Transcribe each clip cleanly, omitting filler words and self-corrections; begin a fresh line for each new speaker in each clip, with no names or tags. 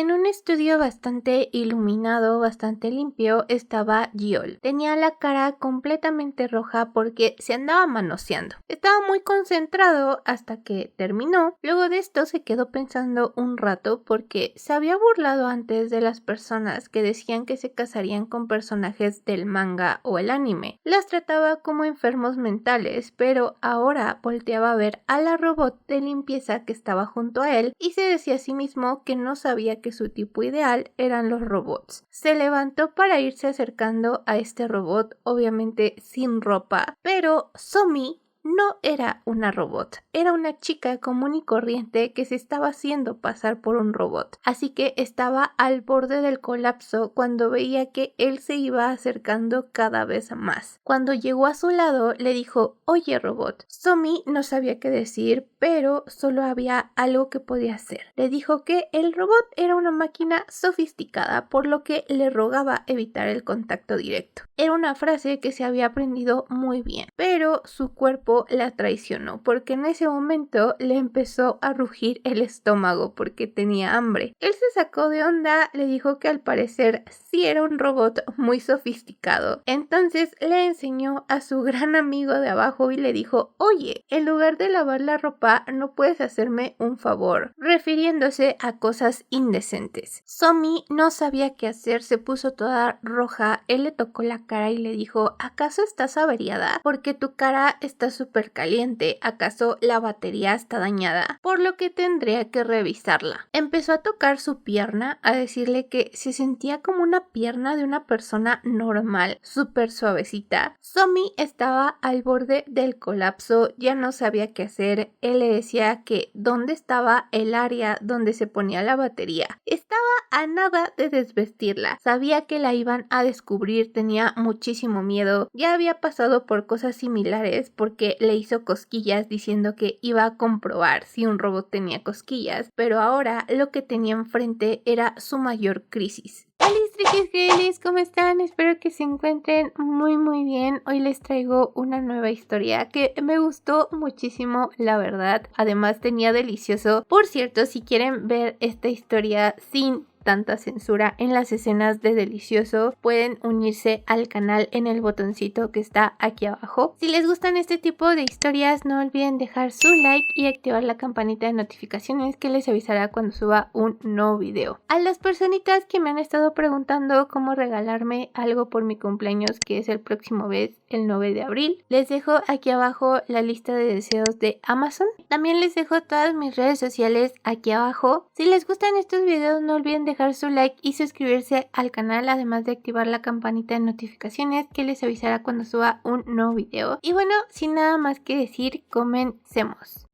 En un estudio bastante iluminado, bastante limpio, estaba Giol. Tenía la cara completamente roja porque se andaba manoseando. Estaba muy concentrado hasta que terminó. Luego de esto se quedó pensando un rato porque se había burlado antes de las personas que decían que se casarían con personajes del manga o el anime. Las trataba como enfermos mentales, pero ahora volteaba a ver a la robot de limpieza que estaba junto a él y se decía a sí mismo que no sabía que su tipo ideal eran los robots. Se levantó para irse acercando a este robot, obviamente sin ropa, pero Somi no era una robot, era una chica común y corriente que se estaba haciendo pasar por un robot, así que estaba al borde del colapso cuando veía que él se iba acercando cada vez más. Cuando llegó a su lado le dijo: oye robot. Somi no sabía qué decir, pero solo había algo que podía hacer. Le dijo que el robot era una máquina sofisticada, por lo que le rogaba evitar el contacto directo. Era una frase que se había aprendido muy bien, pero su cuerpo la traicionó porque en ese momento le empezó a rugir el estómago porque tenía hambre. Él se sacó de onda, le dijo que al parecer sí era un robot muy sofisticado. Entonces le enseñó a su gran amigo de abajo y le dijo: oye, en lugar de lavar la ropa, ¿no puedes hacerme un favor? Refiriéndose a cosas indecentes. Somi no sabía qué hacer, se puso toda roja. Él le tocó la cara y le dijo: ¿acaso estás averiada? Porque tu cara está súper caliente. ¿Acaso la batería está dañada? Por lo que tendría que revisarla. Empezó a tocar su pierna, a decirle que se sentía como una pierna de una persona normal, súper suavecita. Somi estaba al borde del colapso, ya no sabía qué hacer. Él le decía que dónde estaba el área donde se ponía la batería. Estaba a nada de desvestirla. Sabía que la iban a descubrir, tenía muchísimo miedo. Ya había pasado por cosas similares porque le hizo cosquillas diciendo que iba a comprobar si un robot tenía cosquillas, pero ahora lo que tenía enfrente era su mayor crisis. Hola, triquis, ¿cómo están? Espero que se encuentren muy bien. Hoy les traigo una nueva historia que me gustó muchísimo, la verdad. Además tenía delicioso. Por cierto, si quieren ver esta historia sin tanta censura en las escenas de delicioso, pueden unirse al canal en el botoncito que está aquí abajo. Si les gustan este tipo de historias, no olviden dejar su like y activar la campanita de notificaciones que les avisará cuando suba un nuevo video. A las personitas que me han estado preguntando cómo regalarme algo por mi cumpleaños, que es el próximo mes, el 9 de abril, les dejo aquí abajo la lista de deseos de Amazon. También les dejo todas mis redes sociales aquí abajo. Si les gustan estos videos, no olviden dejar su like y suscribirse al canal, además de activar la campanita de notificaciones que les avisará cuando suba un nuevo video. Y bueno, sin nada más que decir, comencemos.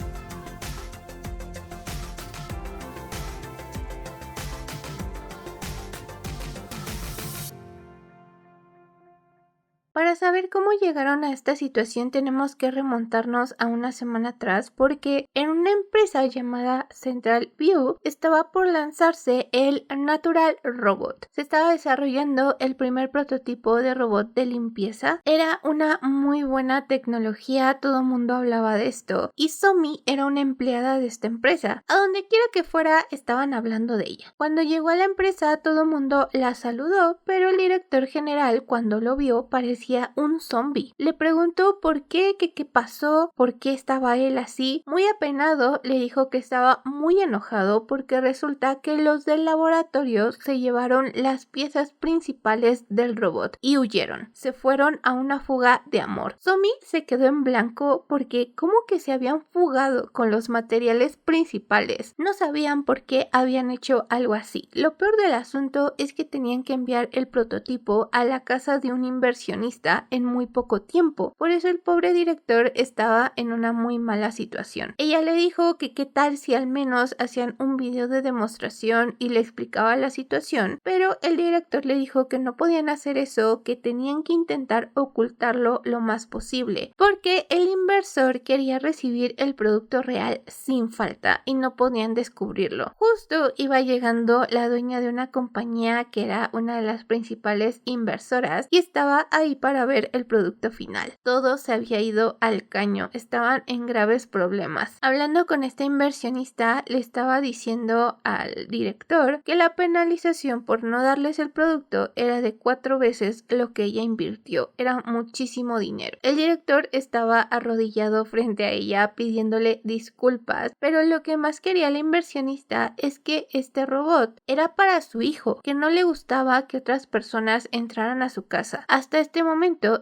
Para saber cómo llegaron a esta situación tenemos que remontarnos a una semana atrás, porque en una empresa llamada Central View estaba por lanzarse el Natural Robot. Se estaba desarrollando el primer prototipo de robot de limpieza. Era una muy buena tecnología, todo el mundo hablaba de esto, y Somi era una empleada de esta empresa. A donde quiera que fuera estaban hablando de ella. Cuando llegó a la empresa todo el mundo la saludó, pero el director general, cuando lo vio, parecía un zombie. Le preguntó por qué, qué pasó, por qué estaba él así. Muy apenado le dijo que estaba muy enojado porque resulta que los del laboratorio se llevaron las piezas principales del robot y huyeron. Se fueron a una fuga de amor. Somi se quedó en blanco porque ¿cómo que se habían fugado con los materiales principales? No sabían por qué habían hecho algo así. Lo peor del asunto es que tenían que enviar el prototipo a la casa de un inversionista en muy poco tiempo. Por eso el pobre director estaba en una muy mala situación. Ella le dijo que qué tal si al menos hacían un video de demostración y le explicaba la situación, pero el director le dijo que no podían hacer eso, que tenían que intentar ocultarlo lo más posible, porque el inversor quería recibir el producto real sin falta y no podían descubrirlo. Justo iba llegando la dueña de una compañía que era una de las principales inversoras y estaba ahí para ver el producto final. Todo se había ido al caño, estaban en graves problemas. Hablando con esta inversionista, le estaba diciendo al director que la penalización por no darles el producto era de 4 veces lo que ella invirtió. Era muchísimo dinero. El director estaba arrodillado frente a ella pidiéndole disculpas, pero lo que más quería la inversionista es que este robot era para su hijo, que no le gustaba que otras personas entraran a su casa. Hasta este momento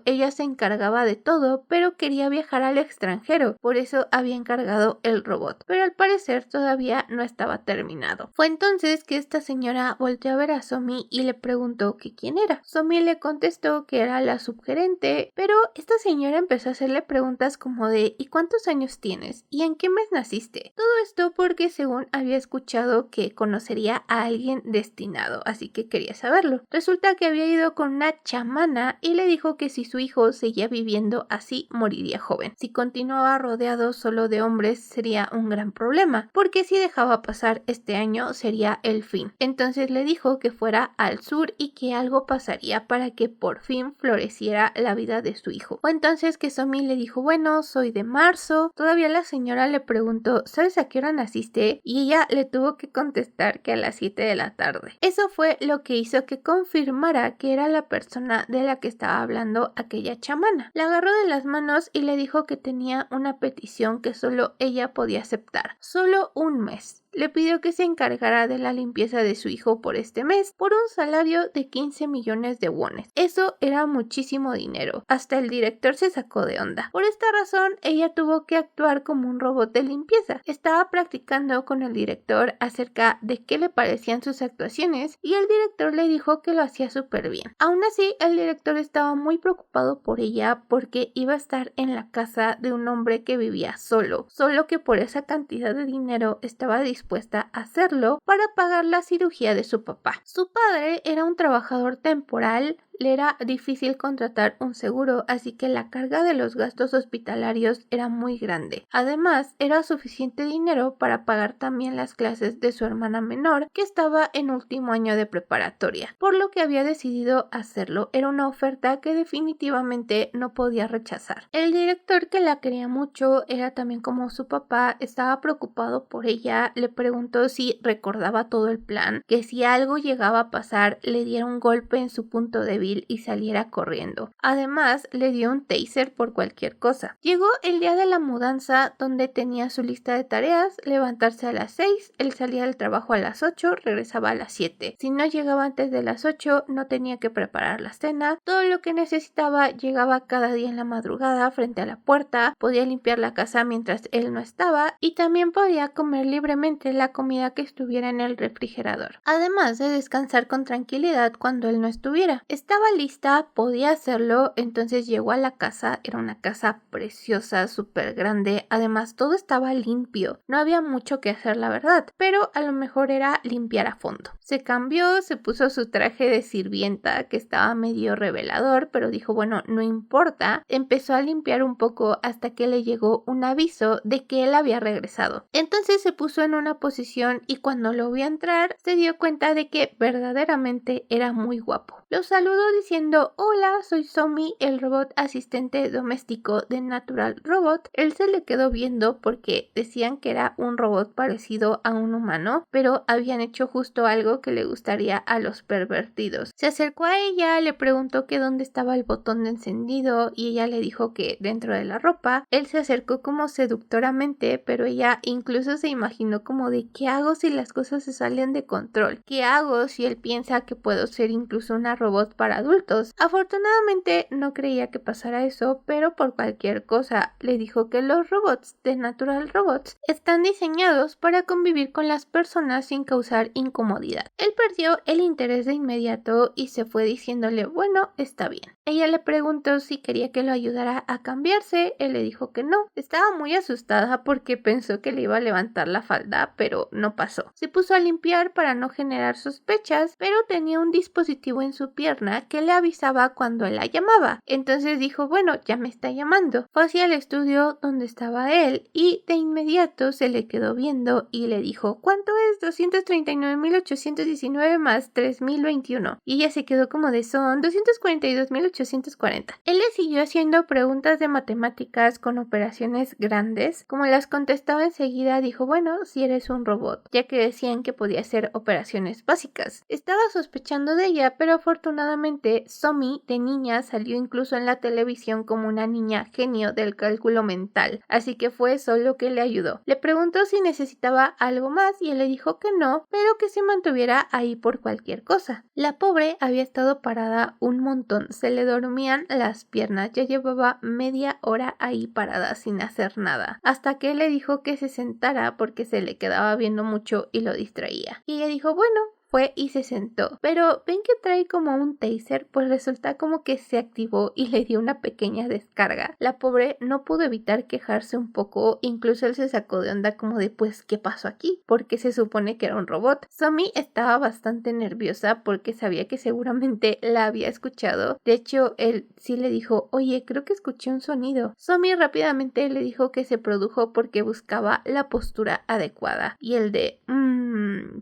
ella se encargaba de todo, pero quería viajar al extranjero, por eso había encargado el robot, pero al parecer todavía no estaba terminado. Fue entonces que esta señora volteó a ver a Somi y le preguntó que quién era. Somi le contestó que era la subgerente, pero esta señora empezó a hacerle preguntas como de ¿y cuántos años tienes? ¿Y en qué mes naciste? Todo esto porque según había escuchado que conocería a alguien destinado, así que quería saberlo. Resulta que había ido con una chamana y le dijo que si su hijo seguía viviendo así moriría joven. Si continuaba rodeado solo de hombres sería un gran problema, porque si dejaba pasar este año sería el fin. Entonces le dijo que fuera al sur y que algo pasaría para que por fin floreciera la vida de su hijo. Fue entonces que Somi le dijo, bueno, soy de marzo. Todavía la señora le preguntó, ¿sabes a qué hora naciste? Y ella le tuvo que contestar que a las 7 de la tarde. Eso fue lo que hizo que confirmara que era la persona de la que estaba hablando aquella chamana. La agarró de las manos y le dijo que tenía una petición que solo ella podía aceptar. Solo un mes. Le pidió que se encargara de la limpieza de su hijo por este mes, por un salario de 15 millones de wones. Eso era muchísimo dinero. Hasta el director se sacó de onda. Por esta razón, ella tuvo que actuar como un robot de limpieza. Estaba practicando con el director acerca de qué le parecían sus actuaciones y el director le dijo que lo hacía súper bien. Aún así, el director estaba muy preocupado por ella porque iba a estar en la casa de un hombre que vivía solo que por esa cantidad de dinero estaba dispuesta a hacerlo para pagar la cirugía de su papá. Su padre era un trabajador temporal. Le era difícil contratar un seguro, así que la carga de los gastos hospitalarios era muy grande. Además, era suficiente dinero para pagar también las clases de su hermana menor, que estaba en último año de preparatoria, por lo que había decidido hacerlo. Era una oferta que definitivamente no podía rechazar. El director, que la quería mucho, era también como su papá, estaba preocupado por ella, le preguntó si recordaba todo el plan, que si algo llegaba a pasar, le diera un golpe en su punto débil y saliera corriendo. Además, le dio un taser por cualquier cosa. Llegó el día de la mudanza, donde tenía su lista de tareas: levantarse a las 6, él salía del trabajo a las 8, regresaba a las 7. Si no llegaba antes de las 8, no tenía que preparar la cena. Todo lo que necesitaba llegaba cada día en la madrugada frente a la puerta, podía limpiar la casa mientras él no estaba y también podía comer libremente la comida que estuviera en el refrigerador, además de descansar con tranquilidad cuando él no estuviera. Estaba lista, podía hacerlo. Entonces llegó a la casa. Era una casa preciosa, súper grande. Además, todo estaba limpio. No había mucho que hacer, la verdad, pero a lo mejor era limpiar a fondo. Se cambió, se puso su traje de sirvienta, que estaba medio revelador, pero dijo, bueno, no importa. Empezó a limpiar un poco hasta que le llegó un aviso de que él había regresado. Entonces se puso en una posición y cuando lo vio entrar, se dio cuenta de que verdaderamente era muy guapo. Lo saludó diciendo, hola, soy Somi, el robot asistente doméstico de Natural Robot. Él se le quedó viendo porque decían que era un robot parecido a un humano, pero habían hecho justo algo que le gustaría a los pervertidos. Se acercó a ella, le preguntó que dónde estaba el botón de encendido y ella le dijo que dentro de la ropa. Él se acercó como seductoramente, pero ella incluso se imaginó como de ¿qué hago si las cosas se salen de control? ¿Qué hago si él piensa que puedo ser incluso una robot para adultos? Afortunadamente no creía que pasara eso, pero por cualquier cosa le dijo que los robots de Natural Robots están diseñados para convivir con las personas sin causar incomodidad. Él perdió el interés de inmediato y se fue diciéndole, bueno, está bien. Ella le preguntó si quería que lo ayudara a cambiarse. Él le dijo que no. Estaba muy asustada porque pensó que le iba a levantar la falda, pero no pasó. Se puso a limpiar para no generar sospechas, pero tenía un dispositivo en su pierna niña que le avisaba cuando él la llamaba. Entonces dijo, bueno, ya me está llamando. Fue hacia el estudio donde estaba él y de inmediato se le quedó viendo y le dijo, ¿cuánto es 239.819 más 3.021? Y ella se quedó como de, son 242.840. Él le siguió haciendo preguntas de matemáticas con operaciones grandes. Como las contestaba enseguida, dijo, bueno, si eres un robot, ya que decían que podía hacer operaciones básicas. Estaba sospechando de ella, pero afortunadamente Somi de niña salió incluso en la televisión como una niña genio del cálculo mental, así que fue eso lo que le ayudó. Le preguntó si necesitaba algo más y él le dijo que no, pero que se mantuviera ahí por cualquier cosa. La pobre había estado parada un montón, se le dormían las piernas, ya llevaba media hora ahí parada sin hacer nada, hasta que él le dijo que se sentara porque se le quedaba viendo mucho y lo distraía. Y ella dijo, bueno, fue y se sentó. Pero ven que trae como un taser, pues resulta como que se activó y le dio una pequeña descarga. La pobre no pudo evitar quejarse un poco, incluso él se sacó de onda como de pues ¿qué pasó aquí? Porque se supone que era un robot. Somi estaba bastante nerviosa porque sabía que seguramente la había escuchado. De hecho, él sí le dijo, oye, creo que escuché un sonido. Somi rápidamente le dijo que se produjo porque buscaba la postura adecuada. Y el de,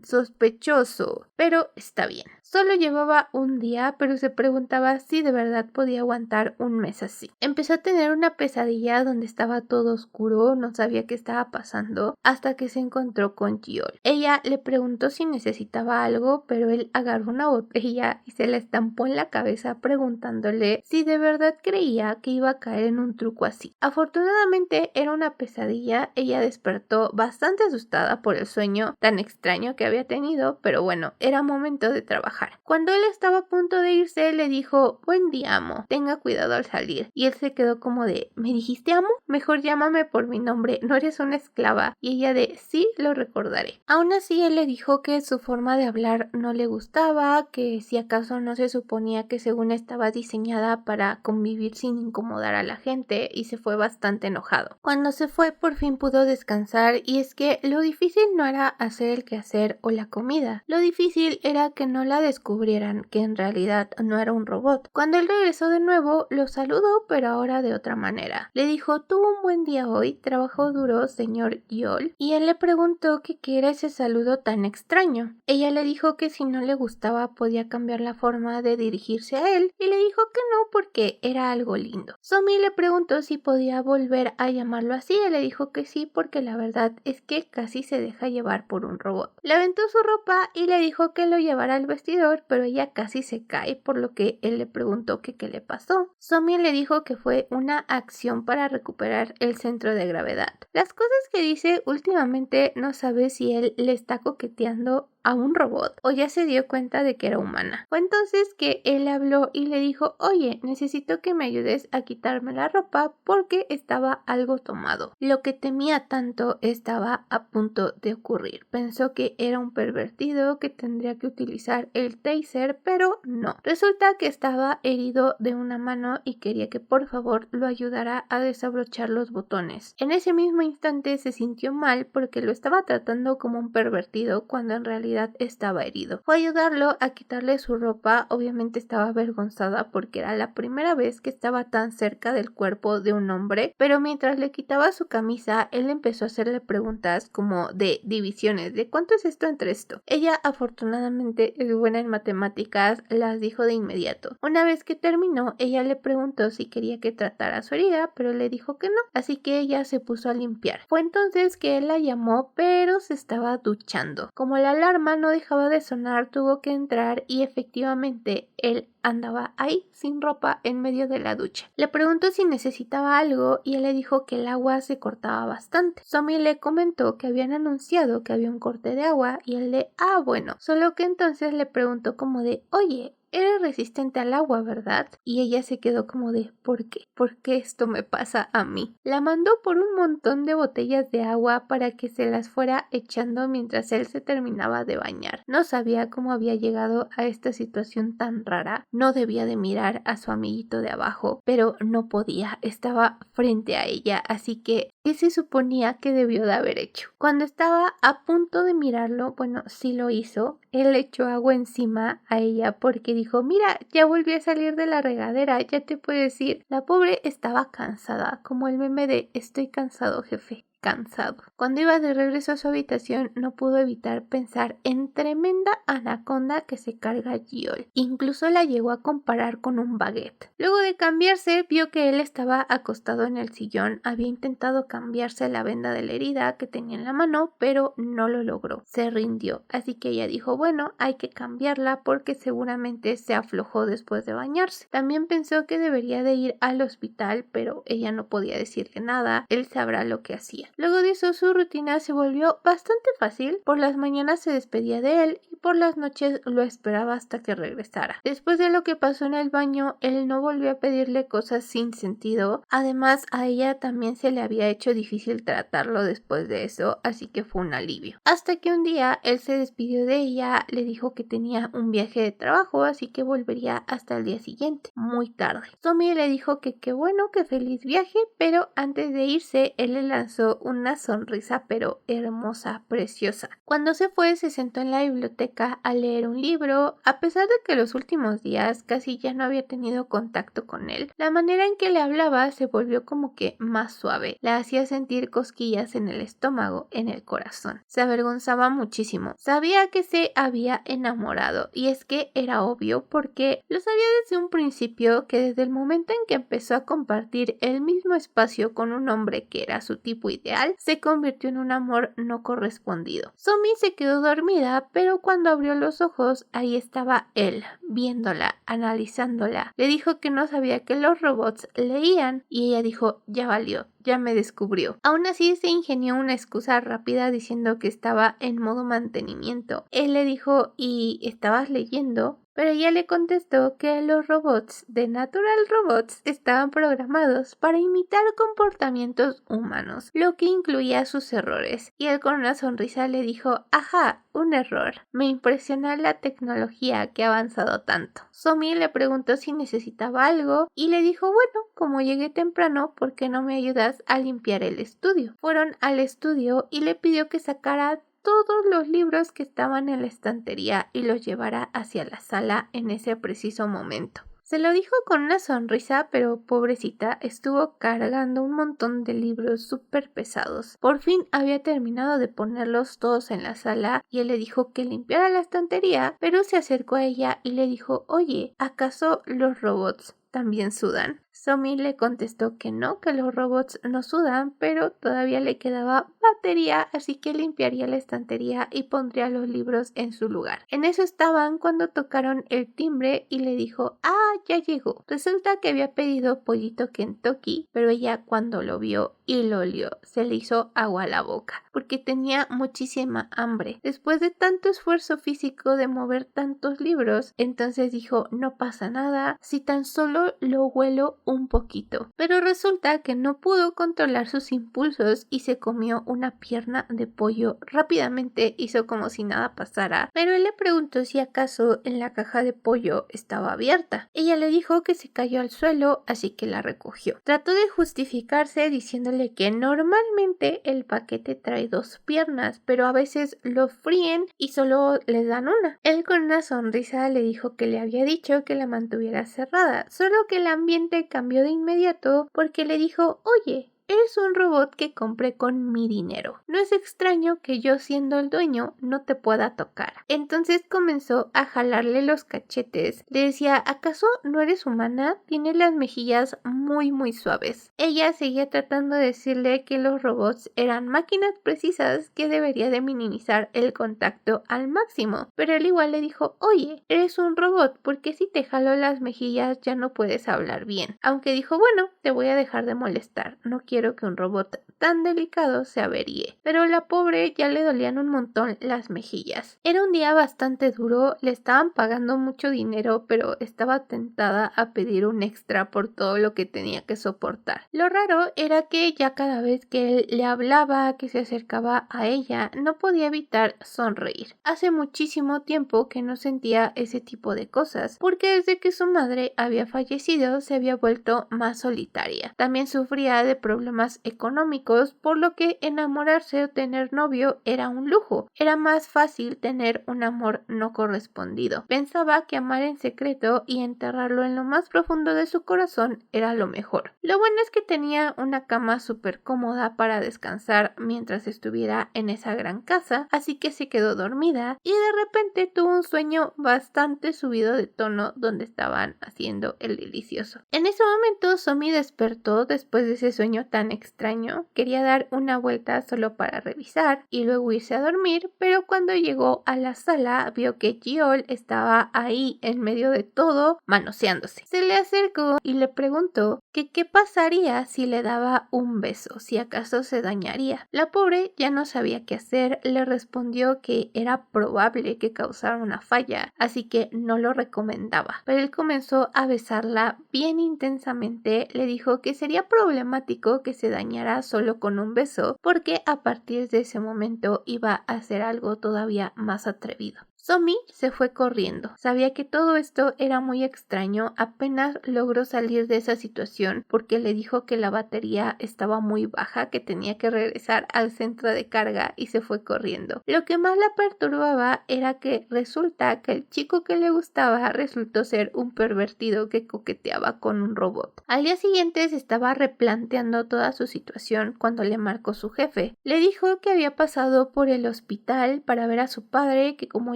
sospechoso. Pero está bien. Solo llevaba un día, pero se preguntaba si de verdad podía aguantar un mes así. Empezó a tener una pesadilla donde estaba todo oscuro, no sabía qué estaba pasando, hasta que se encontró con Giol. Ella le preguntó si necesitaba algo, pero él agarró una botella y se la estampó en la cabeza preguntándole si de verdad creía que iba a caer en un truco así. Afortunadamente era una pesadilla, ella despertó bastante asustada por el sueño tan extraño que había tenido, pero bueno, era momento de trabajar. Cuando él estaba a punto de irse, le dijo, buen día, amo, tenga cuidado al salir. Y él se quedó como de, ¿me dijiste amo? Mejor llámame por mi nombre, no eres una esclava. Y ella de, sí, lo recordaré. Aún así, él le dijo que su forma de hablar no le gustaba, que si acaso no se suponía que según estaba diseñada para convivir sin incomodar a la gente, y se fue bastante enojado. Cuando se fue, por fin pudo descansar, y es que lo difícil no era hacer el quehacer o la comida. Lo difícil era que no la descubrieran que en realidad no era un robot. Cuando él regresó de nuevo, lo saludó, pero ahora de otra manera. Le dijo, tuvo un buen día hoy, trabajó duro, señor Giol, y él le preguntó que qué era ese saludo tan extraño. Ella le dijo que si no le gustaba podía cambiar la forma de dirigirse a él, y le dijo que no porque era algo lindo. Somi le preguntó si podía volver a llamarlo así, él le dijo que sí porque la verdad es que casi se deja llevar por un robot. Le aventó su ropa y le dijo que lo llevara al vestidor, pero ella casi se cae, por lo que él le preguntó que qué le pasó. Somi le dijo que fue una acción para recuperar el centro de gravedad. Las cosas que dice últimamente no sabe si él le está coqueteando a un robot o ya se dio cuenta de que era humana. Fue entonces que él habló y le dijo, oye, necesito que me ayudes a quitarme la ropa porque estaba algo tomado. Lo que temía tanto estaba a punto de ocurrir. Pensó que era un pervertido que tendría que utilizar el taser, pero no. Resulta que estaba herido de una mano y quería que por favor lo ayudara a desabrochar los botones. En ese mismo instante se sintió mal porque lo estaba tratando como un pervertido cuando en realidad estaba herido. Fue a ayudarlo a quitarle su ropa, obviamente estaba avergonzada porque era la primera vez que estaba tan cerca del cuerpo de un hombre, pero mientras le quitaba su camisa, él empezó a hacerle preguntas como de divisiones, de cuánto es esto entre esto. Ella afortunadamente es buena en matemáticas, las dijo de inmediato. Una vez que terminó, ella le preguntó si quería que tratara su herida, pero le dijo que no, así que ella se puso a limpiar. Fue entonces que él la llamó, pero se estaba duchando. Como la alarma no dejaba de sonar, tuvo que entrar y efectivamente él andaba ahí sin ropa en medio de la ducha. Le preguntó si necesitaba algo y él le dijo que el agua se cortaba bastante. Somi le comentó que habían anunciado que había un corte de agua y él le, bueno, solo que entonces le preguntó como de, oye, eres resistente al agua, ¿verdad? Y ella se quedó como de, ¿por qué? ¿Por qué esto me pasa a mí? La mandó por un montón de botellas de agua para que se las fuera echando mientras él se terminaba de bañar. No sabía cómo había llegado a esta situación tan rara, no debía de mirar a su amiguito de abajo, pero no podía, estaba frente a ella, así que ¿qué se suponía que debió de haber hecho? Cuando estaba a punto de mirarlo, bueno, sí lo hizo, él le echó agua encima a ella porque dijo, mira, ya volví a salir de la regadera, ya te puedes ir. La pobre estaba cansada, como el meme de estoy cansado, jefe. Cansado. Cuando iba de regreso a su habitación no pudo evitar pensar en tremenda anaconda que se carga Giol. Incluso la llegó a comparar con un baguette. Luego de cambiarse vio que él estaba acostado en el sillón. Había intentado cambiarse la venda de la herida que tenía en la mano, pero no lo logró. Se rindió. Así que ella dijo, bueno, hay que cambiarla porque seguramente se aflojó después de bañarse. También pensó que debería de ir al hospital, pero ella no podía decirle nada. Él sabrá lo que hacía. Luego de eso su rutina se volvió bastante fácil. Por las mañanas se despedía de él y por las noches lo esperaba hasta que regresara. Después de lo que pasó en el baño, él no volvió a pedirle cosas sin sentido. Además, a ella también se le había hecho difícil tratarlo después de eso, así que fue un alivio. Hasta que un día él se despidió de ella, le dijo que tenía un viaje de trabajo, así que volvería hasta el día siguiente, muy tarde. Somi le dijo que qué bueno, que feliz viaje, pero antes de irse, él le lanzó una sonrisa pero hermosa, preciosa. Cuando se fue se sentó en la biblioteca a leer un libro. A pesar de que los últimos días casi ya no había tenido contacto con él, la manera en que le hablaba se volvió como que más suave. La hacía sentir cosquillas en el estómago, en el corazón. Se avergonzaba muchísimo. Sabía que se había enamorado y es que era obvio porque lo sabía desde un principio, que desde el momento en que empezó a compartir el mismo espacio con un hombre que era su tipo ideal, se convirtió en un amor no correspondido. Somi se quedó dormida, pero cuando abrió los ojos, ahí estaba él, viéndola, analizándola. Le dijo que no sabía que los robots leían y ella dijo, ya valió. Ya me descubrió. Aún así se ingenió una excusa rápida diciendo que estaba en modo mantenimiento. Él le dijo, ¿y estabas leyendo? Pero ella le contestó que los robots de Natural Robots estaban programados para imitar comportamientos humanos, lo que incluía sus errores. Y él con una sonrisa le dijo, ajá, un error. Me impresiona la tecnología que ha avanzado tanto. Somi le preguntó si necesitaba algo y le dijo, bueno, como llegué temprano, ¿por qué no me ayudas a limpiar el estudio? Fueron al estudio y le pidió que sacara todos los libros que estaban en la estantería y los llevara hacia la sala en ese preciso momento. Se lo dijo con una sonrisa, pero pobrecita, estuvo cargando un montón de libros súper pesados. Por fin había terminado de ponerlos todos en la sala y él le dijo que limpiara la estantería, pero se acercó a ella y le dijo, oye, ¿acaso los robots también sudan? Somi le contestó que no, que los robots no sudan, pero todavía le quedaba batería, así que limpiaría la estantería y pondría los libros en su lugar. En eso estaban cuando tocaron el timbre y le dijo, ya llegó. Resulta que había pedido pollito Kentucky, pero ella cuando lo vio y lo olió, se le hizo agua a la boca, porque tenía muchísima hambre. Después de tanto esfuerzo físico de mover tantos libros, entonces dijo, no pasa nada, si tan solo lo huelo un poquito. Pero resulta que no pudo controlar sus impulsos y se comió una pierna de pollo. Rápidamente hizo como si nada pasara, pero él le preguntó si acaso en la caja de pollo estaba abierta. Ella le dijo que se cayó al suelo, así que la recogió. Trató de justificarse diciéndole que normalmente el paquete trae 2 piernas, pero a veces lo fríen y solo les dan una. Él con una sonrisa le dijo que le había dicho que la mantuviera cerrada, solo que el ambiente cambió de inmediato porque le dijo, oye, eres un robot que compré con mi dinero. No es extraño que yo, siendo el dueño, no te pueda tocar. Entonces comenzó a jalarle los cachetes. Le decía, ¿acaso no eres humana? Tienes las mejillas muy suaves. Ella seguía tratando de decirle que los robots eran máquinas precisas que debería de minimizar el contacto al máximo. Pero él igual le dijo, oye, eres un robot, porque si te jalo las mejillas ya no puedes hablar bien. Aunque dijo, bueno, te voy a dejar de molestar. No quiero que un robot tan delicado se averíe. Pero la pobre ya le dolían un montón las mejillas. Era un día bastante duro, le estaban pagando mucho dinero, pero estaba tentada a pedir un extra por todo lo que tenía que soportar. Lo raro era que ya cada vez que él le hablaba, que se acercaba a ella, no podía evitar sonreír. Hace muchísimo tiempo que no sentía ese tipo de cosas, porque desde que su madre había fallecido se había vuelto más solitaria. También sufría de problemas económicos, por lo que enamorarse o tener novio era un lujo. Era más fácil tener un amor no correspondido. Pensaba que amar en secreto y enterrarlo en lo más profundo de su corazón era lo mejor. Lo bueno es que tenía una cama súper cómoda para descansar mientras estuviera en esa gran casa, así que se quedó dormida y de repente tuvo un sueño bastante subido de tono donde estaban haciendo el delicioso. En ese momento Somi despertó después de ese sueño tan extraño. Quería dar una vuelta solo para revisar y luego irse a dormir, pero cuando llegó a la sala vio que Jiol estaba ahí en medio de todo manoseándose. Se le acercó y le preguntó que qué pasaría si le daba un beso, si acaso se dañaría. La pobre ya no sabía qué hacer, le respondió que era probable que causara una falla, así que no lo recomendaba. Pero él comenzó a besarla bien intensamente, le dijo que sería problemático que se dañara solo con un beso, porque a partir de ese momento iba a hacer algo todavía más atrevido. Somi se fue corriendo. Sabía que todo esto era muy extraño, apenas logró salir de esa situación porque le dijo que la batería estaba muy baja, que tenía que regresar al centro de carga y se fue corriendo. Lo que más la perturbaba era que resulta que el chico que le gustaba resultó ser un pervertido que coqueteaba con un robot. Al día siguiente se estaba replanteando toda su situación cuando le marcó su jefe. Le dijo que había pasado por el hospital para ver a su padre, que como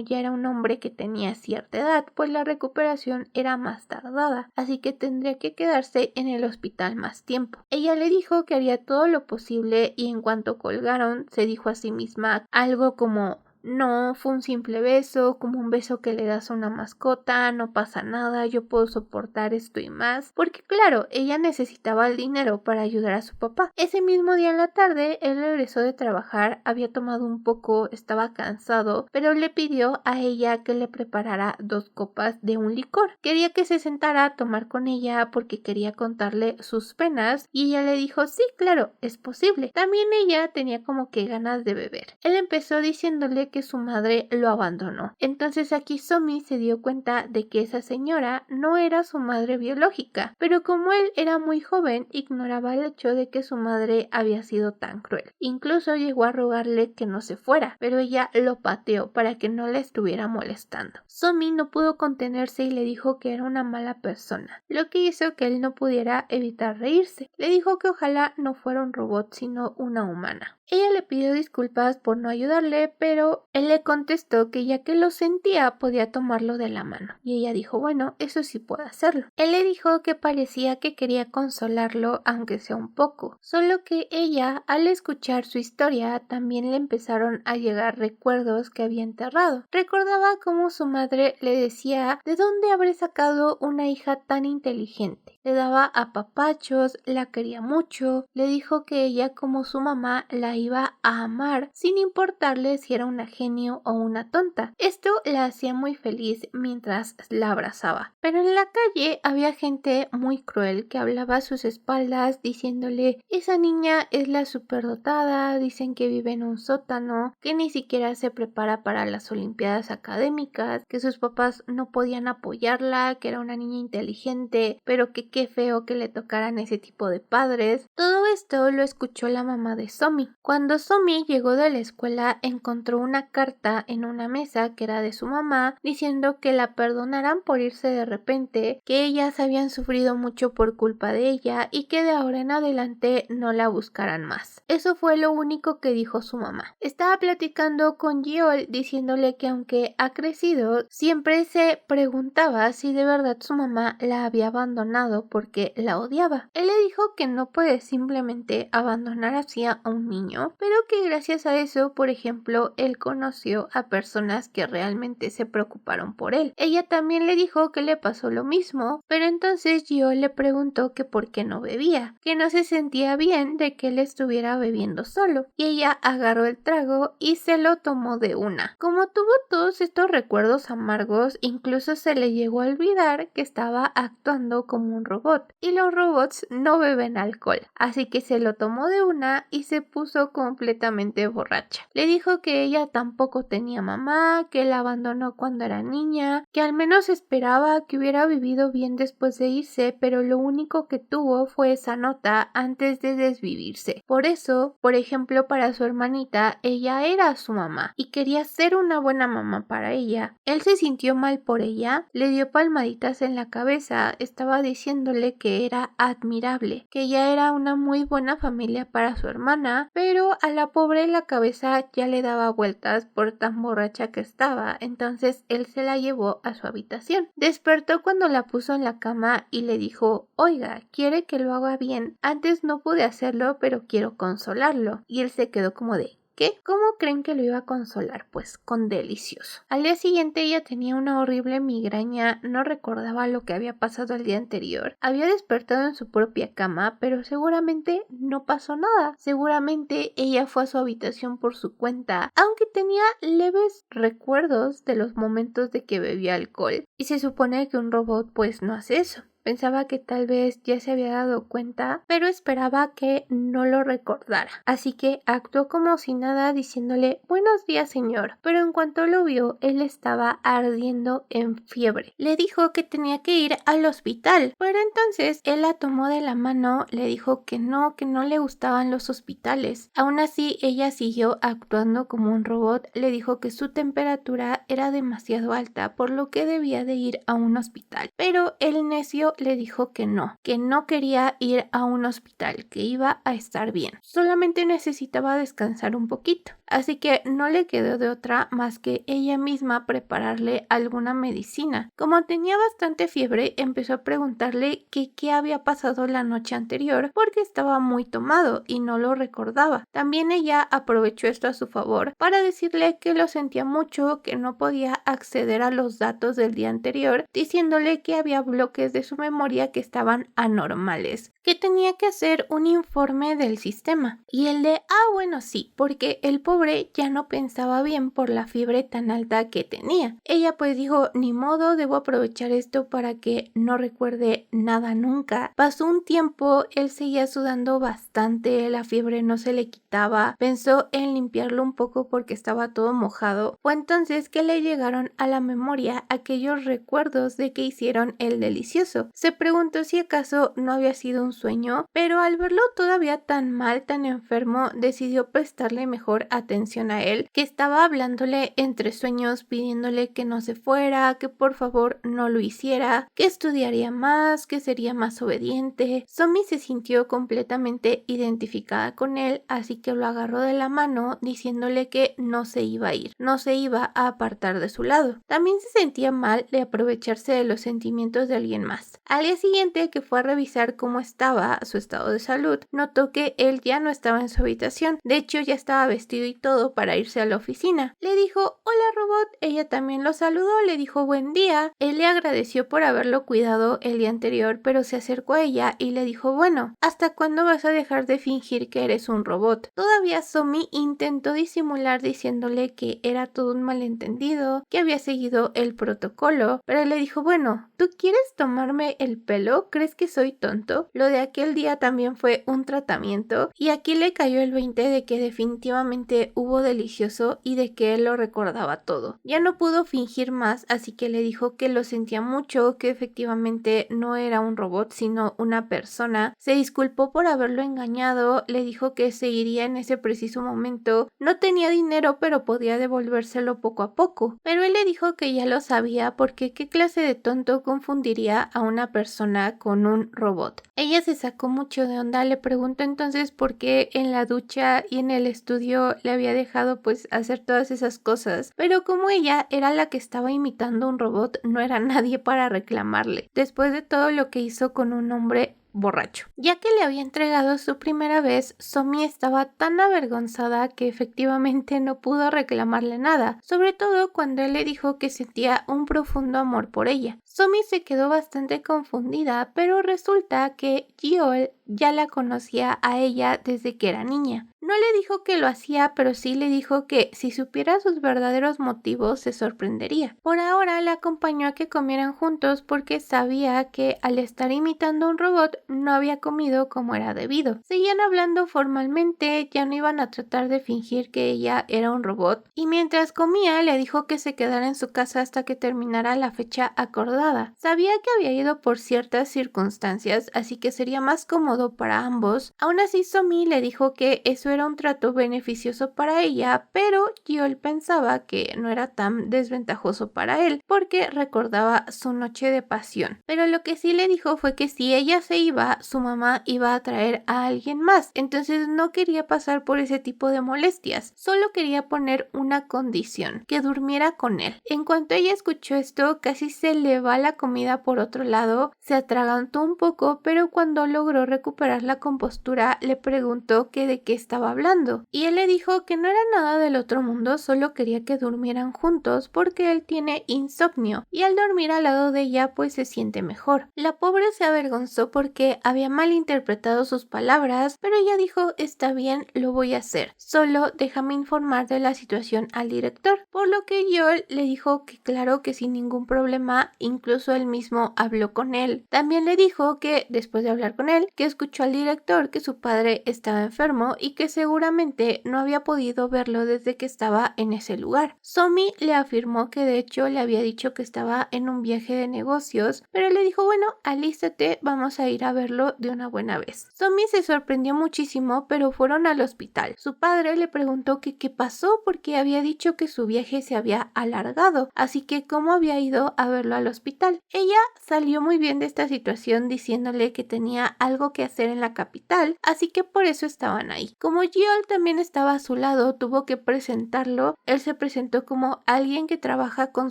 ya era un hombre que tenía cierta edad, pues la recuperación era más tardada, así que tendría que quedarse en el hospital más tiempo. Ella le dijo que haría todo lo posible y en cuanto colgaron se dijo a sí misma algo como: no, fue un simple beso, como un beso que le das a una mascota, no pasa nada, yo puedo soportar esto y más, porque claro, ella necesitaba el dinero para ayudar a su papá. Ese mismo día en la tarde, él regresó de trabajar, había tomado un poco, estaba cansado, pero le pidió a ella que le preparara 2 copas de un licor. Quería que se sentara a tomar con ella porque quería contarle sus penas y ella le dijo: sí, claro, es posible. También ella tenía como que ganas de beber. Él empezó diciéndole que su madre lo abandonó. Entonces aquí Somi se dio cuenta de que esa señora no era su madre biológica, pero como él era muy joven, ignoraba el hecho de que su madre había sido tan cruel. Incluso llegó a rogarle que no se fuera, pero ella lo pateó para que no la estuviera molestando. Somi no pudo contenerse y le dijo que era una mala persona, lo que hizo que él no pudiera evitar reírse. Le dijo que ojalá no fuera un robot, sino una humana. Ella le pidió disculpas por no ayudarle, pero él le contestó que ya que lo sentía podía tomarlo de la mano. Y ella dijo: bueno, eso sí puedo hacerlo. Él le dijo que parecía que quería consolarlo, aunque sea un poco. Solo que ella, al escuchar su historia, también le empezaron a llegar recuerdos que había enterrado. Recordaba cómo su madre le decía de dónde habré sacado una hija tan inteligente. Le daba apapachos, la quería mucho, le dijo que ella como su mamá la iba a amar sin importarle si era una genio o una tonta. Esto la hacía muy feliz mientras la abrazaba. Pero en la calle había gente muy cruel que hablaba a sus espaldas diciéndole: esa niña es la superdotada, dicen que vive en un sótano, que ni siquiera se prepara para las olimpiadas académicas, que sus papás no podían apoyarla, que era una niña inteligente, pero que qué feo que le tocaran ese tipo de padres. Todo esto lo escuchó la mamá de Somi. Cuando Somi llegó de la escuela, encontró una carta en una mesa que era de su mamá, diciendo que la perdonaran por irse de repente, que ellas habían sufrido mucho por culpa de ella y que de ahora en adelante no la buscaran más. Eso fue lo único que dijo su mamá. Estaba platicando con Jiol diciéndole que aunque ha crecido, siempre se preguntaba si de verdad su mamá la había abandonado porque la odiaba. Él le dijo que no puede simplemente abandonar así a un niño, extraño, pero que gracias a eso, por ejemplo, él conoció a personas que realmente se preocuparon por él. Ella también le dijo que le pasó lo mismo, pero entonces Gio le preguntó que por qué no bebía, que no se sentía bien de que él estuviera bebiendo solo, y ella agarró el trago y se lo tomó de una. Como tuvo todos estos recuerdos amargos, incluso se le llegó a olvidar que estaba actuando como un robot, y los robots no beben alcohol, así que se lo tomó de una y se puso completamente borracha. Le dijo que ella tampoco tenía mamá, que la abandonó cuando era niña, que al menos esperaba que hubiera vivido bien después de irse, pero lo único que tuvo fue esa nota antes de desvivirse. Por eso, por ejemplo, para su hermanita, ella era su mamá y quería ser una buena mamá para ella. Él se sintió mal por ella, le dio palmaditas en la cabeza, estaba diciéndole que era admirable, que ella era una muy buena familia para su hermana, pero a la pobre la cabeza ya le daba vueltas por tan borracha que estaba, entonces él se la llevó a su habitación. Despertó cuando la puso en la cama y le dijo: oiga, ¿quiere que lo haga bien? Antes no pude hacerlo, pero quiero consolarlo. Y él se quedó como de: ¿qué? ¿Cómo creen que lo iba a consolar? Pues con delicioso. Al día siguiente ella tenía una horrible migraña, no recordaba lo que había pasado el día anterior. Había despertado en su propia cama, pero seguramente no pasó nada. Seguramente ella fue a su habitación por su cuenta, aunque tenía leves recuerdos de los momentos de que bebía alcohol. Y se supone que un robot pues no hace eso. Pensaba que tal vez ya se había dado cuenta, pero esperaba que no lo recordara. Así que actuó como si nada, diciéndole: buenos días, señor. Pero en cuanto lo vio, él estaba ardiendo en fiebre. Le dijo que tenía que ir al hospital, pero entonces él la tomó de la mano, le dijo que no le gustaban los hospitales. Aún así, ella siguió actuando como un robot. Le dijo que su temperatura era demasiado alta, por lo que debía de ir a un hospital. Pero el necio le dijo que no quería ir a un hospital, que iba a estar bien. Solamente necesitaba descansar un poquito. Así que no le quedó de otra más que ella misma prepararle alguna medicina. Como tenía bastante fiebre, empezó a preguntarle que qué había pasado la noche anterior, porque estaba muy tomado y no lo recordaba. También ella aprovechó esto a su favor para decirle que lo sentía mucho, que no podía acceder a los datos del día anterior, diciéndole que había bloques de su memoria que estaban anormales, que tenía que hacer un informe del sistema. Y el de: bueno, sí, porque el pobre ya no pensaba bien por la fiebre tan alta que tenía. Ella pues dijo: ni modo, debo aprovechar esto para que no recuerde nada nunca. Pasó un tiempo, él seguía sudando bastante, la fiebre no se le quitaba, pensó en limpiarlo un poco porque estaba todo mojado. Fue entonces que le llegaron a la memoria aquellos recuerdos de que hicieron el delicioso. Se preguntó si acaso no había sido un sueño, pero al verlo todavía tan mal, tan enfermo, decidió prestarle mejor atención a él, que estaba hablándole entre sueños, pidiéndole que no se fuera, que por favor no lo hiciera, que estudiaría más, que sería más obediente. Somi se sintió completamente identificada con él, así que lo agarró de la mano diciéndole que no se iba a ir, no se iba a apartar de su lado. También se sentía mal de aprovecharse de los sentimientos de alguien más. Al día siguiente, que fue a revisar cómo estaba su estado de salud, notó que él ya no estaba en su habitación. De hecho, ya estaba vestido y todo para irse a la oficina. Le dijo: hola, robot. Ella también lo saludó, le dijo buen día. Él le agradeció por haberlo cuidado el día anterior, pero se acercó a ella y le dijo: bueno, ¿hasta cuándo vas a dejar de fingir que eres un robot? Todavía Somi intentó disimular diciéndole que era todo un malentendido, que había seguido el protocolo, pero le dijo: bueno, ¿tú quieres tomarme el pelo? ¿Crees que soy tonto? Lo de aquel día también fue un tratamiento, y aquí le cayó el 20 de que definitivamente hubo delicioso y de que él lo recordaba todo. Ya no pudo fingir más, así que le dijo que lo sentía mucho, que efectivamente no era un robot sino una persona. Se disculpó por haberlo engañado, le dijo que se iría en ese preciso momento. No tenía dinero, pero podía devolvérselo poco a poco. Pero él le dijo que ya lo sabía, porque qué clase de tonto confundiría a una persona con un robot. Ella se sacó mucho de onda, le preguntó entonces por qué en la ducha y en el estudio le había dejado pues hacer todas esas cosas, pero como ella era la que estaba imitando un robot, no era nadie para reclamarle. Después de todo lo que hizo con un hombre, borracho. Ya que le había entregado su primera vez, Somi estaba tan avergonzada que efectivamente no pudo reclamarle nada, sobre todo cuando él le dijo que sentía un profundo amor por ella. Somi se quedó bastante confundida, pero resulta que Yeol ya la conocía a ella desde que era niña. No le dijo que lo hacía, pero sí le dijo que si supiera sus verdaderos motivos se sorprendería. Por ahora la acompañó a que comieran juntos porque sabía que al estar imitando a un robot no había comido como era debido. Seguían hablando formalmente, ya no iban a tratar de fingir que ella era un robot, y mientras comía le dijo que se quedara en su casa hasta que terminara la fecha acordada. Sabía que había ido por ciertas circunstancias, así que sería más cómodo para ambos. Aún así, Somi le dijo que eso era un trato beneficioso para ella, pero Yeol pensaba que no era tan desventajoso para él porque recordaba su noche de pasión. Pero lo que sí le dijo fue que si ella se iba, su mamá iba a traer a alguien más, entonces no quería pasar por ese tipo de molestias, solo quería poner una condición, que durmiera con él. En cuanto ella escuchó esto, casi se le va la comida por otro lado, se atragantó un poco, pero cuando logró recuperar la compostura le preguntó que de qué estaba hablando, y él le dijo que no era nada del otro mundo, solo quería que durmieran juntos porque él tiene insomnio y al dormir al lado de ella pues se siente mejor. La pobre se avergonzó porque había malinterpretado sus palabras, pero ella dijo está bien, lo voy a hacer, solo déjame informar de la situación al director, por lo que Yeol le dijo que claro que sin ningún problema, incluso él mismo habló con él. También le dijo que después de hablar con él, que escuchó al director que su padre estaba enfermo y que seguramente no había podido verlo desde que estaba en ese lugar. Somi le afirmó que de hecho le había dicho que estaba en un viaje de negocios, pero le dijo bueno, alístate, vamos a ir a verlo de una buena vez. Somi se sorprendió muchísimo, pero fueron al hospital. Su padre le preguntó que qué pasó porque había dicho que su viaje se había alargado, así que cómo había ido a verlo al hospital. Ella salió muy bien de esta situación diciéndole que tenía algo que hacer en la capital, así que por eso estaban ahí. Como Yeol también estaba a su lado, tuvo que presentarlo. Él se presentó como alguien que trabaja con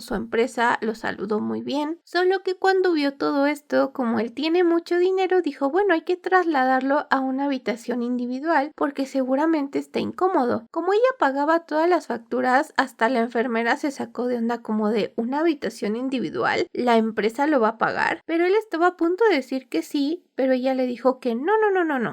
su empresa, lo saludó muy bien, solo que cuando vio todo esto, como él tiene mucho dinero, dijo bueno, hay que trasladarlo a una habitación individual porque seguramente está incómodo. Como ella pagaba todas las facturas, hasta la enfermera se sacó de onda como de una habitación individual, la empresa lo va a pagar, pero él estaba a punto de decir que sí, pero ella le dijo que no,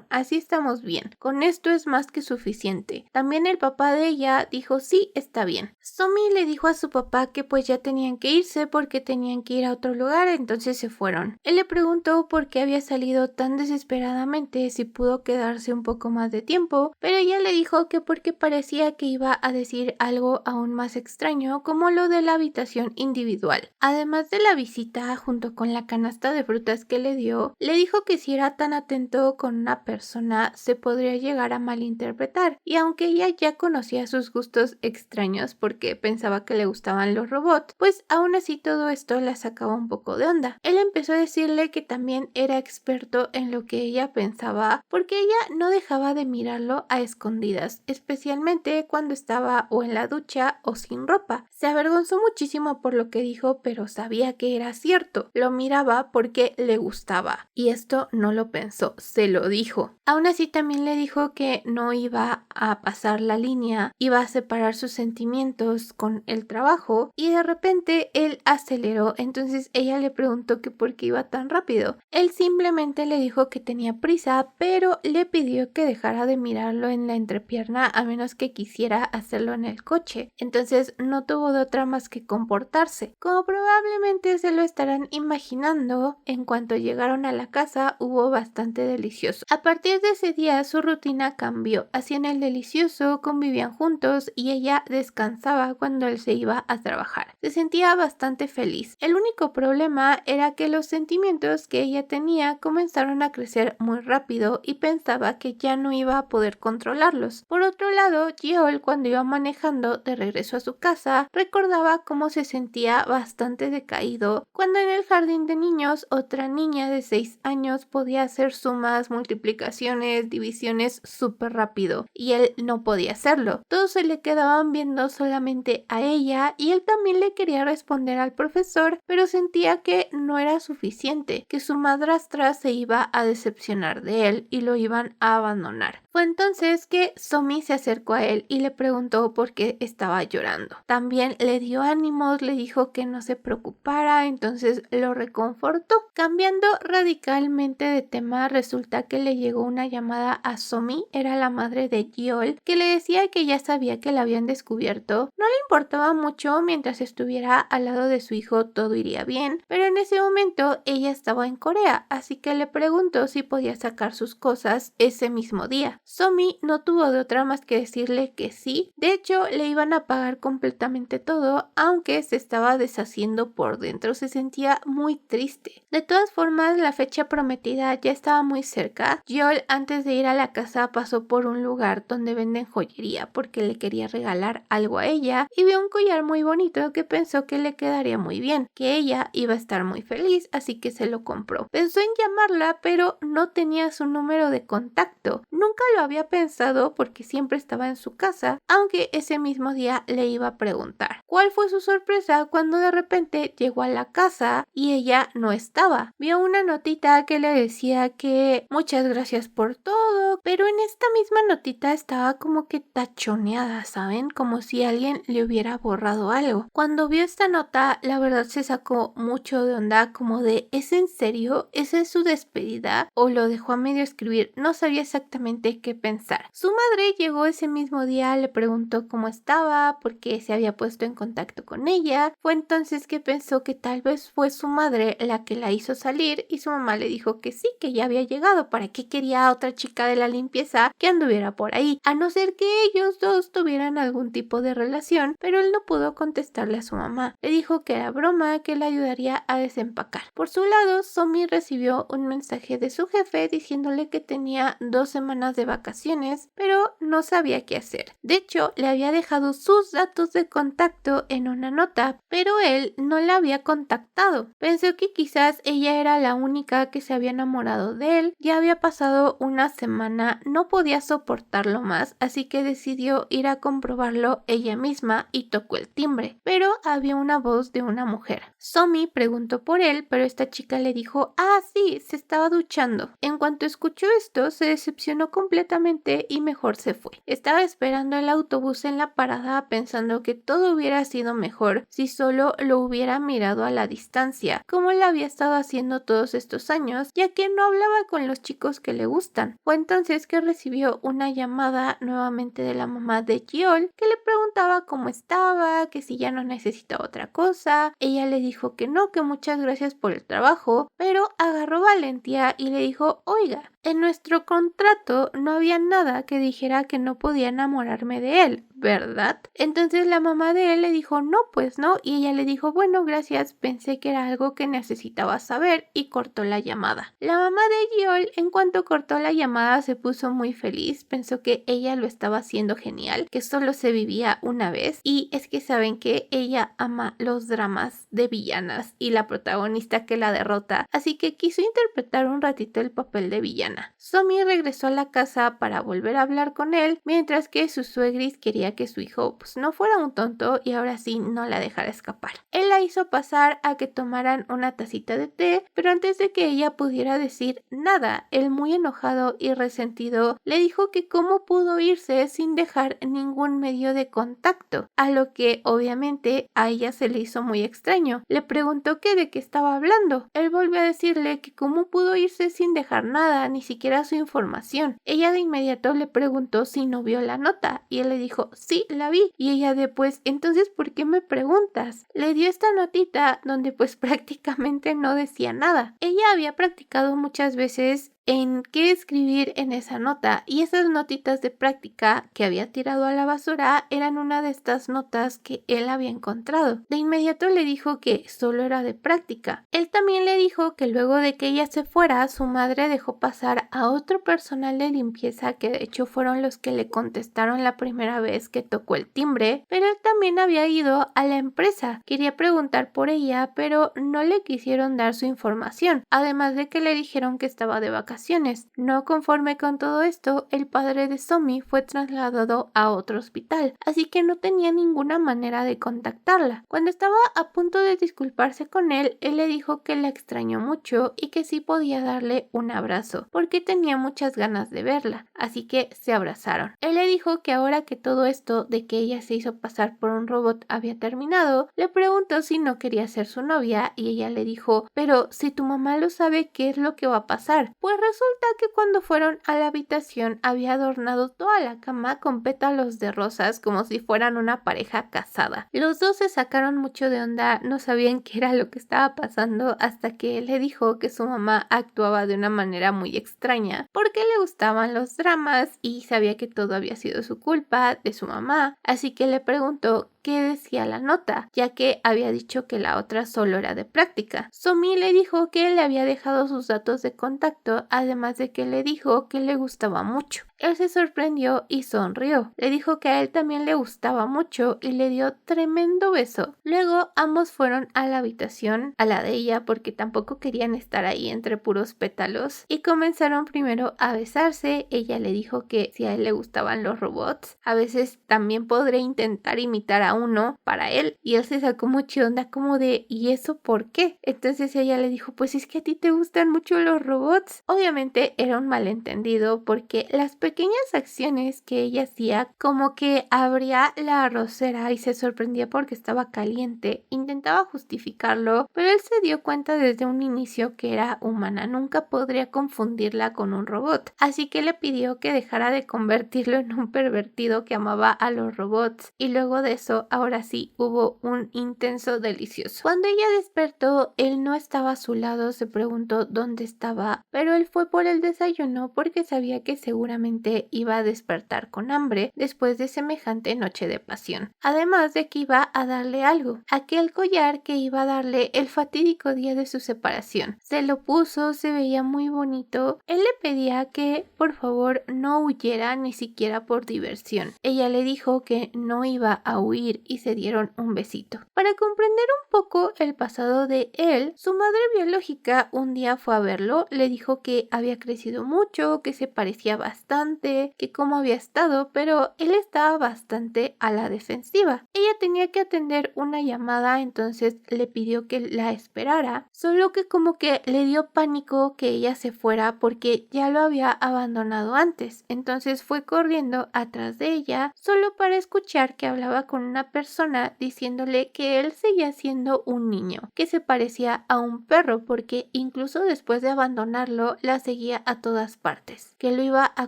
así estamos bien, con esto es más que suficiente. También el papá de ella dijo sí, está bien. Somi le dijo a su papá que pues ya tenían que irse porque tenían que ir a otro lugar, entonces se fueron. Él le preguntó por qué había salido tan desesperadamente, si pudo quedarse un poco más de tiempo, pero ella le dijo que porque parecía que iba a decir algo aún más extraño, como lo de la habitación individual. Además de la visita, junto con la canasta de frutas que le dio, le dijo que si era tan atento con una persona se podría llegar a malinterpretar, y aunque ella ya conocía sus gustos extraños porque pensaba que le gustaban los robots, pues aún así todo esto la sacaba un poco de onda. Él empezó a decirle que también era experto en lo que ella pensaba porque ella no dejaba de mirarlo a escondidas, especialmente cuando estaba o en la ducha o sin ropa. Se avergonzó muchísimo por lo que dijo, pero sabía que era cierto. Lo miraba porque le gustaba y esto no lo pensó, se lo dijo. Aún así también le dijo que no iba a pasar la línea, iba a separar sus sentimientos con el trabajo, y de repente él aceleró. Entonces ella le preguntó que por qué iba tan rápido. Él simplemente le dijo que tenía prisa, pero le pidió que dejara de mirarlo en la entrepierna a menos que quisiera hacerlo en el coche. Entonces no tuvo de otra más que comportarse. Como probablemente se lo estarán imaginando, en cuanto llegaron a la casa hubo bastante delicioso. A partir de ese día su rutina cambió. Hacían el delicioso, convivían juntos y ella descansaba cuando él se iba a trabajar. Se sentía bastante feliz. El único problema era que los sentimientos que ella tenía comenzaron a crecer muy rápido y pensaba que ya no iba a poder controlarlos. Por otro lado, Yeol, cuando iba manejando de regreso a su casa, recordaba cómo se sentía bastante decaído cuando en el jardín de niños otra niña de 6 años podía hacer sumas, multiplicaciones, divisiones súper rápido y él no podía hacerlo. Todos se le quedaban viendo solamente a ella y él también le quería responder al profesor, pero sentía que no era suficiente, que su madrastra se iba a decepcionar de él y lo iban a abandonar. Fue entonces que Somi se acercó a él y le preguntó por qué estaba llorando. También le dio ánimos, le dijo que no se preocupara, entonces lo reconfortó. Cambiando radicalmente de tema, resulta que le llegó una llamada a Somi, era la madre de Yeol, que le decía que ya sabía que la habían descubierto. No le importaba mucho, mientras estuviera al lado de su hijo todo iría bien, pero en ese momento ella estaba en Corea, así que le preguntó si podía sacar sus cosas ese mismo día. Somi no tuvo de otra más que decirle que sí. De hecho, le iban a pagar completamente todo, aunque se estaba deshaciendo por dentro, se sentía muy triste. De todas formas, la fecha prometida ya estaba muy cerca. Yeol, antes de ir a la casa, pasó por un lugar donde venden joyería porque le quería regalar algo a ella y vio un collar muy bonito que pensó que le quedaría muy bien, que ella iba a estar muy feliz, así que se lo compró. Pensó en llamarla, pero no tenía su número de contacto. Nunca lo había pensado porque siempre estaba en su casa, aunque ese mismo día le iba a preguntar. ¿Cuál fue su sorpresa cuando de repente llegó a la casa y ella no estaba? Vio una notita que le decía que muchas gracias por todo, pero en esta misma notita estaba como que tachoneada, ¿saben? Como si alguien le hubiera borrado algo. Cuando vio esta nota, la verdad se sacó mucho de onda, como de ¿es en serio? ¿Esa es su despedida? ¿O lo dejó a medio escribir? No sabía exactamente qué pensar. Su madre llegó ese mismo día, le preguntó cómo estaba, por qué se había puesto en contacto con ella. Fue entonces que pensó que tal vez fue su madre la que la hizo salir y su mamá le dijo que sí, que ya había llegado. ¿Para qué quería a otra chica de la limpieza que anduviera por ahí? A no ser que ellos dos tuvieran algún tipo de relación, pero él no pudo contestarle a su mamá. Le dijo que era broma, que le ayudaría a desempacar. Por su lado, Somi recibió un mensaje de su jefe diciéndole que tenía 2 semanas de vacaciones, pero no sabía qué hacer. De hecho, le había dejado sus datos de contacto en una nota, pero él no la había contactado. Pensó que quizás ella era la única que se había enamorado de él. Ya había pasado una semana, no podía soportarlo más, así que decidió ir a comprobarlo ella misma y tocó el timbre, pero había una voz de una mujer. Somi preguntó por él, pero esta chica le dijo, ah sí, se estaba duchando. En cuanto escuchó esto, se decepcionó completamente y mejor se fue. Estaba esperando el autobús en la parada pensando que todo hubiera sido mejor si solo lo hubiera mirado a la distancia, como él había estado haciendo todos estos años, ya que no hablaba con los chicos que le gustan. Fue entonces que recibió una llamada nuevamente de la mamá de Yeol, que le preguntaba cómo estaba, que si ya no necesitaba otra cosa. Ella le dijo que no, que muchas gracias por el trabajo, pero agarró valentía y le dijo, oiga, en nuestro contrato no había nada que dijera que no podía enamorarme de él, ¿verdad? Entonces la mamá de él le dijo, no, pues no, y ella le dijo, bueno, gracias, pensé que era algo que necesitaba saber, y cortó la llamada. La mamá de Yeol, en cuanto cortó la llamada, se puso muy feliz, pensó que ella lo estaba haciendo genial, que solo se vivía una vez, y es que saben que ella ama los dramas de villanas y la protagonista que la derrota, así que quiso interpretar un ratito el papel de villana. Somi regresó a la casa para volver a hablar con él, mientras que su suegris quería que su hijo no fuera un tonto y ahora sí no la dejara escapar. Él la hizo pasar a que tomaran una tacita de té, pero antes de que ella pudiera decir nada, él muy enojado y resentido le dijo que cómo pudo irse sin dejar ningún medio de contacto, a lo que obviamente a ella se le hizo muy extraño. Le preguntó que de qué estaba hablando. Él volvió a decirle que cómo pudo irse sin dejar nada, ni siquiera su información. Ella de inmediato le preguntó si no vio la nota y él le dijo, sí, la vi. Y ella después, entonces, ¿por qué me preguntas? Le dio esta notita donde pues prácticamente no decía nada. Ella había practicado muchas veces en qué escribir en esa nota y esas notitas de práctica que había tirado a la basura eran una de estas notas que él había encontrado. De inmediato le dijo que solo era de práctica. Él también le dijo que luego de que ella se fuera, su madre dejó pasar a otro personal de limpieza que de hecho fueron los que le contestaron la primera vez que tocó el timbre, pero él también había ido a la empresa. Quería preguntar por ella, pero no le quisieron dar su información, además de que le dijeron que estaba de vacaciones vacaciones. No conforme con todo esto, el padre de Somi fue trasladado a otro hospital, así que no tenía ninguna manera de contactarla. Cuando estaba a punto de disculparse con él le dijo que la extrañó mucho y que sí podía darle un abrazo, porque tenía muchas ganas de verla, así que se abrazaron. Él le dijo que ahora que todo esto de que ella se hizo pasar por un robot había terminado, le preguntó si no quería ser su novia y ella le dijo, pero si tu mamá lo sabe, ¿qué es lo que va a pasar? Pues resulta que cuando fueron a la habitación había adornado toda la cama con pétalos de rosas como si fueran una pareja casada. Los dos se sacaron mucho de onda, no sabían qué era lo que estaba pasando hasta que él le dijo que su mamá actuaba de una manera muy extraña porque le gustaban los dramas y sabía que todo había sido su culpa, de su mamá, así que le preguntó qué decía la nota, ya que había dicho que la otra solo era de práctica. Somi le dijo que él le había dejado sus datos de contacto, además de que le dijo que le gustaba mucho. Él se sorprendió y sonrió. Le dijo que a él también le gustaba mucho y le dio tremendo beso. Luego ambos fueron a la habitación, a la de ella, porque tampoco querían estar ahí entre puros pétalos, y comenzaron primero a besarse. Ella le dijo que si a él le gustaban los robots, a veces también podría intentar imitar a uno para él, y él se sacó mucho onda como de ¿y eso por qué? Entonces ella le dijo, pues es que a ti te gustan mucho los robots. Obviamente era un malentendido porque las pequeñas acciones que ella hacía, como que abría la arrocera y se sorprendía porque estaba caliente, intentaba justificarlo, pero él se dio cuenta desde un inicio que era humana, nunca podría confundirla con un robot, así que le pidió que dejara de convertirlo en un pervertido que amaba a los robots, y luego de eso ahora sí hubo un intenso delicioso. Cuando ella despertó, él no estaba a su lado, se preguntó dónde estaba, pero él fue por el desayuno porque sabía que seguramente iba a despertar con hambre después de semejante noche de pasión. Además de que iba a darle algo, aquel collar que iba a darle el fatídico día de su separación. Se lo puso, se veía muy bonito. Él le pedía que por favor no huyera ni siquiera por diversión. Ella le dijo que no iba a huir y se dieron un besito. Para comprender un poco el pasado de él, su madre biológica un día fue a verlo, le dijo que había crecido mucho, que se parecía bastante, que cómo había estado, pero él estaba bastante a la defensiva. Ella tenía que atender una llamada, entonces le pidió que la esperara, solo que como que le dio pánico que ella se fuera porque ya lo había abandonado antes, entonces fue corriendo atrás de ella solo para escuchar que hablaba con una persona diciéndole que él seguía siendo un niño, que se parecía a un perro porque incluso después de abandonarlo la seguía a todas partes, que lo iba a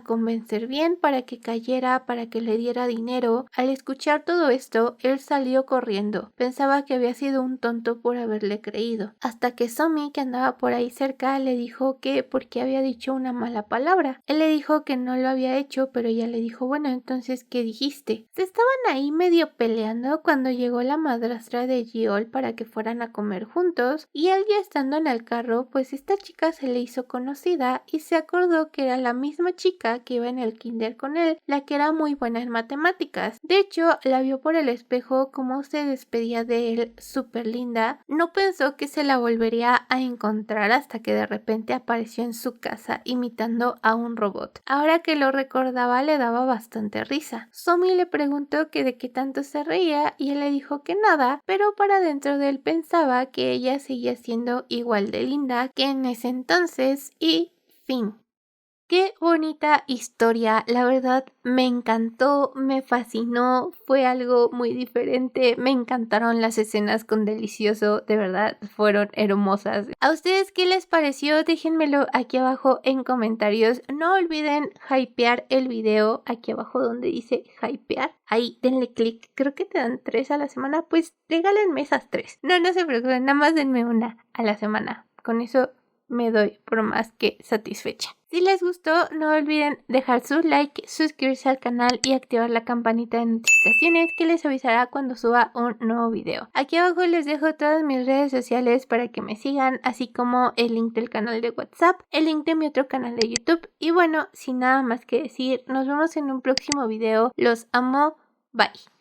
convencer bien para que cayera, para que le diera dinero. Al escuchar todo esto, él salió corriendo, pensaba que había sido un tonto por haberle creído, hasta que Somi, que andaba por ahí cerca, le dijo que porque había dicho una mala palabra. Él le dijo que no lo había hecho, pero ella le dijo, bueno, entonces, ¿qué dijiste? Se estaban ahí medio peleando cuando llegó la madrastra de Yeol para que fueran a comer juntos, y él ya estando en el carro, pues esta chica se le hizo conocida y se acordó que era la misma chica que iba en el kinder con él, la que era muy buena en matemáticas. De hecho, la vio por el espejo como se despedía de él, súper linda. No pensó que se la volvería a encontrar hasta que de repente apareció en su casa imitando a un robot. Ahora que lo recordaba le daba bastante risa. Somi le preguntó que de qué tanto se reía y él le dijo que nada, pero para dentro de él pensaba que ella seguía siendo igual de linda que en ese entonces y fin. Qué bonita historia, la verdad me encantó, me fascinó, fue algo muy diferente, me encantaron las escenas con Delicioso, de verdad fueron hermosas. ¿A ustedes qué les pareció? Déjenmelo aquí abajo en comentarios, no olviden hypear el video aquí abajo donde dice hypear, ahí denle click, creo que te dan 3 a la semana, pues regálenme esas 3, no se preocupen, nada más denme una a la semana, con eso me doy por más que satisfecha. Si les gustó, no olviden dejar su like, suscribirse al canal y activar la campanita de notificaciones que les avisará cuando suba un nuevo video. Aquí abajo les dejo todas mis redes sociales para que me sigan, así como el link del canal de WhatsApp, el link de mi otro canal de YouTube. Y bueno, sin nada más que decir, nos vemos en un próximo video. Los amo. Bye.